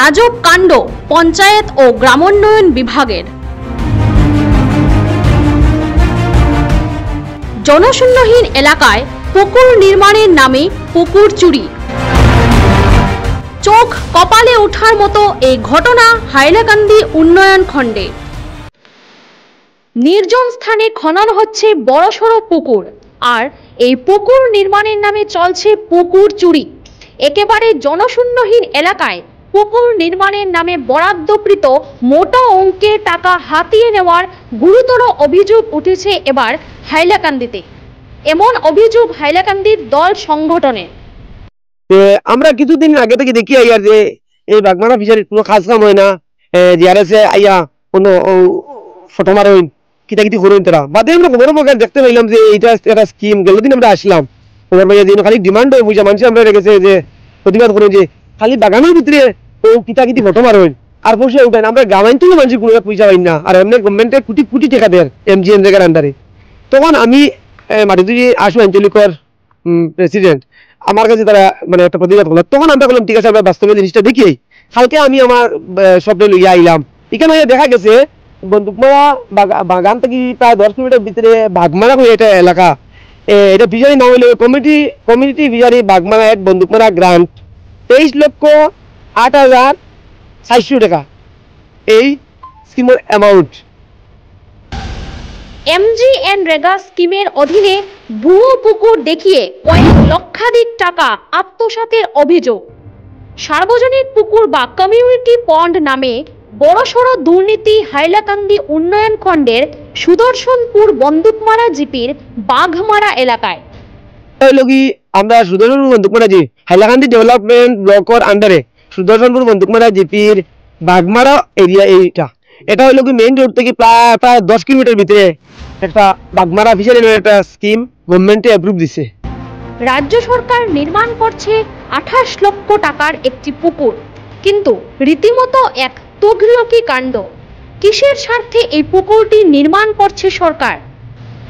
আজব কাণ্ড পঞ্চায়েত ও গ্রামোন্নয়ন বিভাগের। জনশূন্যহীন এলাকায় পুকুর নির্মাণের নামে পুকুর চুরি। চোখ কপালে ওঠার মতো এই ঘটনা হাইলাকান্দি উন্নয়ন খণ্ডে। নির্জন স্থানে খনন হচ্ছে বড়সড় পুকুর, আর এই পুকুর নির্মাণের নামে চলছে পুকুর চুরি। একেবারে জনশূন্যহীন এলাকায় পুকুর নির্মাণের নামে বরাদ্দকৃত মোটা অঙ্কের টাকা হাতিয়ে নেওয়ার গুরুতর অভিযোগ উঠেছে এবার হাইলাকান্দিতে। এমন অভিযোগ হাইলাকান্দির দল সংগঠনের। আমরা কিছুদিন আগে থেকে দেখি আইয়ার যে এই বাগমারা ফিশারির কোনো কাজ কাম হয় না, জিআরএসে আইয়া কোনো ফটো মারইন কিতাকিতি করইন তারা বাদে আমরা খবর মধ্যে দেখতে পাইলাম যে এইটা একটা স্কিম। গেলদিন আমরা আসলাম খবর পাইয়া দিন খালি ডিমান্ড হয়ে বুঝা মানুষ আমরা রেখেছে যে প্রতিবাদ করেন যে খালি বাগানের ভিতরে কিতাকিতি ফটো মারইন আর বসে উঠেন। আমরা গ্রামাঞ্চলের মানুষ কোনো পয়সা পাই না, আর এমনি গভর্নমেন্টের কোটি কোটি টাকা দেয় এমজিএন জায়গার আন্ডারে। তখন আমি মাটিদুরি আসু আঞ্চলিকর প্রেসিডেন্ট, আমার কাছে তারা মানে একটা প্রতিবাদ করলো। তখন আমরা বললাম ঠিক আছে আমরা বাস্তবে জিনিসটা দেখি। কালকে আমি আমার স্বপ্নে লইয়া আইলাম, এখানে দেখা গেছে বন্দুকমারা বাগান থেকে প্রায় 10 কিলোমিটার ভিতরে বাগমারা হয়ে এটা এলাকা। এটা ফিশারি নাম হইল কমিউনিটি ফিশারি বাগমারা এক বন্দুকমারা গ্রান্ট 23,08,400 টাকা এই স্কিমের অ্যামাউন্ট। এমজিএনরেগা স্কিমের অধীনে ভুয়ো পুকুর দেখিয়ে কয়েক লক্ষাধিক টাকা আত্মসাতের অভিযোগ। সার্বজনিক পুকুর বা কমিউনিটি পন্ড নামে বড়সড় দুর্নীতি হাইলাকান্দি উন্নয়ন খণ্ডের সুদর্শনপুর বন্দুকমারা জিপির বাঘমারা এলাকায়। আমরা সুদর্শনপুর বন্দুকমারা জি হাইলাকান্দি ডেভেলপমেন্ট ব্লকের আন্ডারে সুদর্শনপুর বন্দুকমারা জিপির বাঘমারা এরিয়া। এটা হইল কি মেইন রোড থেকে প্রায় 10 কিলোমিটার ভিতরে একটা বাগমারা ফিশারি একটা স্কিম গভর্নমেন্টে অ্যাপ্রুভ দিছে। রাজ্য সরকার নির্মাণ করছে 28 লক্ষ টাকার একটি পুকুর, কিন্তু রীতিমতো এক তগলকি কাণ্ড। কিসের স্বার্থে এই পুকুরটি নির্মাণ করছে সরকার?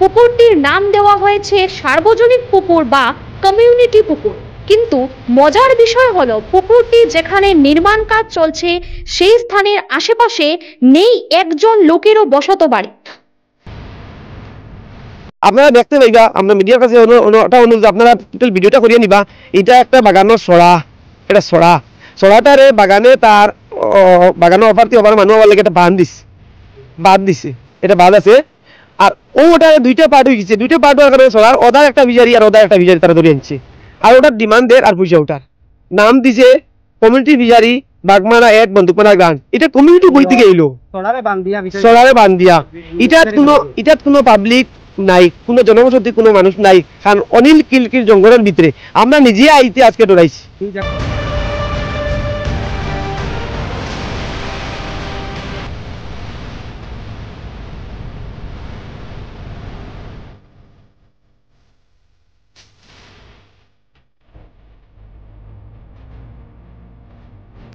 পুকুরটির নাম দেওয়া হয়েছে সার্বজনিক পুকুর বা কমিউনিটি পুকুর, কিন্তু মজার বিষয় হলো পুকুরটি যেখানে নির্মাণ কাজ চলছে সেই স্থানের আশেপাশে নেই একজন লোকেরও বসত বাড়ি। আপনারা দেখতে পাইবা, আমরা মিডিয়ার কাছে অনুরোধ আপনারা টোটাল ভিডিওটা করিয়ে নিবা। এটা একটা বাগানের সরা, এটা সরাটারে বাগানে তার বাগানের অফারটি অফার মানুষ আমার লাগে একটা বাঁধ দিছে এটা বাঁধ আছে। আর ওটারে দুইটা পার্ট হয়ে গেছে, দুইটা পার্ট হওয়ার কারণে সরার ওদার একটা ফিশারি আর ওদার একটা ফিশারি তারা ধরে আনছে। আর ওটার ডিমান্ড দেয় আর পয়সা ওটার নাম দিছে কমিউনিটি ফিশারি বাগমারা এক বন্দুকমারা গ্রান্ট। এটা কমিউনিটি বই থেকে এলো সরারে বান্দিয়া। এটার কোনো পাবলিক নাই, কোনো জনবসতি কোনো মানুষ নাই, কারণ অনিল কিলকির জঙ্গলের ভিতরে আমরা নিজে আইতে আজকে ডরাইছি।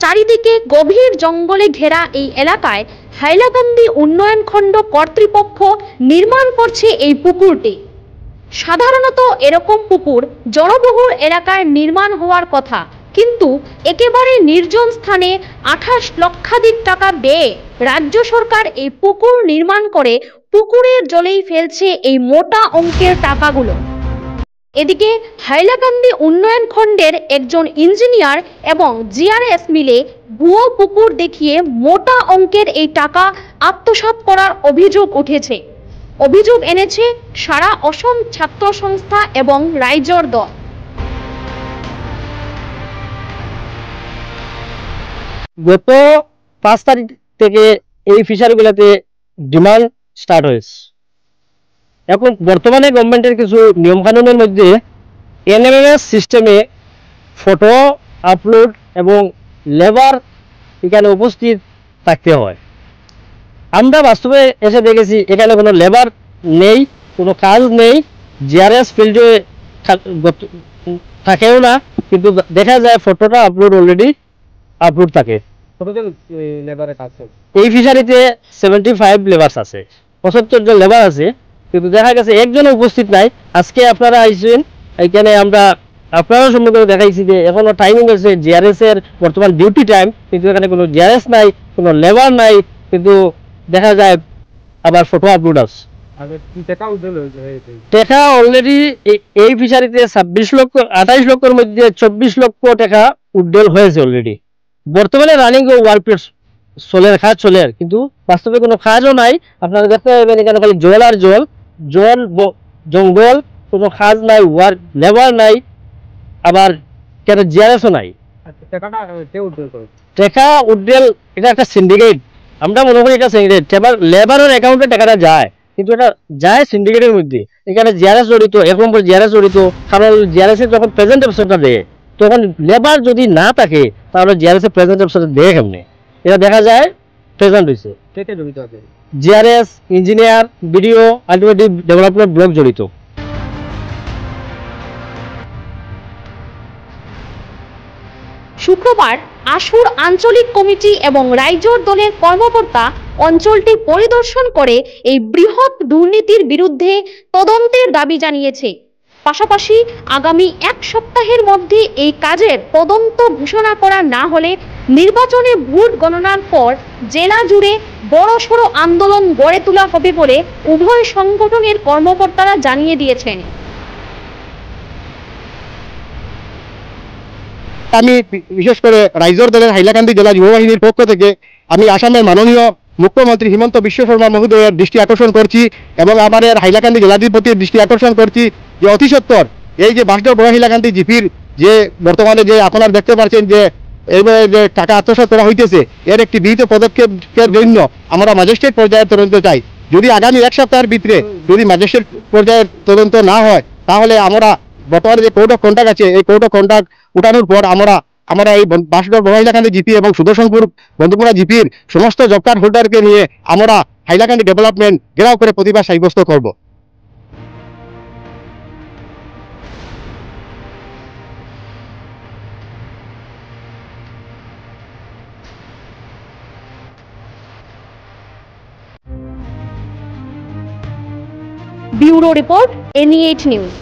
চারিদিকে গভীর জঙ্গলে ঘেরা এই এলাকায় হাইলাকান্দি উন্নয়ন খণ্ড কর্তৃপক্ষ নির্মাণ করছে এই পুকুরটি। সাধারণত এরকম পুকুর জনবহুল এলাকায় নির্মাণ হওয়ার কথা, কিন্তু একেবারে নির্জন স্থানে 28 লক্ষাধিক টাকা ব্যয়ে রাজ্য সরকার এই পুকুর নির্মাণ করে পুকুরের জলেই ফেলছে এই মোটা অঙ্কের টাকাগুলো। এদিকে হাইলাকান্দি উন্নয়ন খণ্ডের একজন ইঞ্জিনিয়ার এবং জিআরএস মিলে ভুয়ো পুকুর দেখিয়ে মোটা অঙ্কের এই টাকা আত্মসাৎ করার অভিযোগ উঠেছে। অভিযোগ এনেছে সারা অসম ছাত্র সংস্থা এবং রাইজর দল। গত 5 তারিখ থেকে এই ফিশারিগুলোতে ডিমান্ড স্টার্ট হয়েছে। এখন বর্তমানে গভর্নমেন্টের কিছু নিয়মকানুনের মধ্যে এনএমএস সিস্টেমে ফটো আপলোড এবং লেবার এখানে উপস্থিত থাকতে হয়। আমরা বাস্তবে এসে দেখেছি এখানে কোনো লেবার নেই, কোনো কাজ নেই, জিআরএস ফিল্ডে থাকেও না, কিন্তু দেখা যায় ফটোটা অলরেডি আপলোড থাকে। এই ফিশারিতে 75 লেবার আছে, 75 জন লেবার আছে, কিন্তু দেখা গেছে একজনও উপস্থিত নাই। আজকে আপনারা আইসেন, এখানে আমরা আপনারা সম্মুখে দেখাইছি যে এখনো টাইমিং আছে জিআরএস এর বর্তমান ডিউটি টাইম, কিন্তু এখানে কোনো জিআরএস নাই, কোনো লেবার নাই, কিন্তু দেখা যায় আবার ফটো আপলোড আছে। টাকা অলরেডি এই ফিশারিতে 28 লক্ষের মধ্যে 24 লক্ষ টাকা উড্ডল হয়েছে অলরেডি। বর্তমানে রানিং ওয়ার্ক চলে, কাজ চলে, কিন্তু বাস্তবে কোনো কাজও নাই। আপনারা দেখতে পাবেন এখানে খালি জল আর জল, জঙ্গল, কোনো কাজ নাই, ওয়ার্ক লেবার নাই, আবার কেন জিআরএসও নাই। টাকা উড্ডল এটা একটা সিন্ডিকেট, আমরা মনে করি এটা সিন্ডিকেট। এবার লেবারের অ্যাকাউন্টে টাকাটা যায়, কিন্তু এটা যায় সিন্ডিকেটের মধ্যে। এখানে জিআরএস জড়িত, 1 নম্বর জিআরএস জড়িত, কারণ জিআরএস এর যখন প্রেজেন্ট অপশনটা দেয় তখন লেবার যদি না থাকে তাহলে জিআরএস এর প্রেজেন্ট অপশনটা দেয় কেমনে? এটা দেখা যায় প্রেজেন্ট হয়েছে। GRS, engineer, BDO, ultimately development block জড়িত। শুক্রবার আশুর আঞ্চলিক কমিটি এবং রাইজোর দলের কর্মকর্তা অঞ্চলটি পরিদর্শন করে এই বৃহৎ দুর্নীতির বিরুদ্ধে তদন্তের দাবি জানিয়েছে। পাশাপাশি আগামী 1 সপ্তাহের মধ্যে এই কাজের তদন্ত ঘোষণা করা না হলে নির্বাচনে ভোট গণনার পর জেলা জুড়ে বড়সড় আন্দোলন গড়ে তোলা হবে বলে উভয় সংগঠনের কর্মকর্তারা জানিয়ে দিয়েছেন। আমি বিশেষ করে রাইজোর দলের হাইলাকান্দি জেলা যুব বাহিনীর পক্ষ থেকে আমি আসামের মাননীয় মুখ্যমন্ত্রী হিমন্ত বিশ্ব শর্মা মহোদয়ের দৃষ্টি আকর্ষণ করছি এবং আমাদের হাইলাকান্দি জেলাধিপতির দৃষ্টি আকর্ষণ করছি যে অতি সত্বর এই যে বাসডোর বড় হাইলাকান্দি জিপির যে বর্তমানে যে আপনারা দেখতে পাচ্ছেন যে এইভাবে যে টাকা আত্মসাৎ করা হইতেছে, এর একটি বিহিত পদক্ষেপের জন্য আমরা ম্যাজিস্ট্রেট পর্যায়ে তদন্ত চাই। যদি আগামী 1 সপ্তাহের ভিতরে যদি ম্যাজিস্ট্রেট পর্যায়ের তদন্ত না হয়, তাহলে আমরা বর্তমানে যে কোড অফ কন্ডাক্ট আছে এই কোড অফ কন্ডাক্ট উঠানোর পর আমরা এই বাসডোর বড় হাইলাকান্দি জিপি এবং সুদর্শনপুর বন্ধুপুরা জিপির সমস্ত জব কার্ড হোল্ডারকে নিয়ে আমরা হাইলাকান্দি ডেভেলপমেন্ট ঘেরাও করে প্রতিবাদ সাব্যস্ত করব। Bureau report, NE8 news.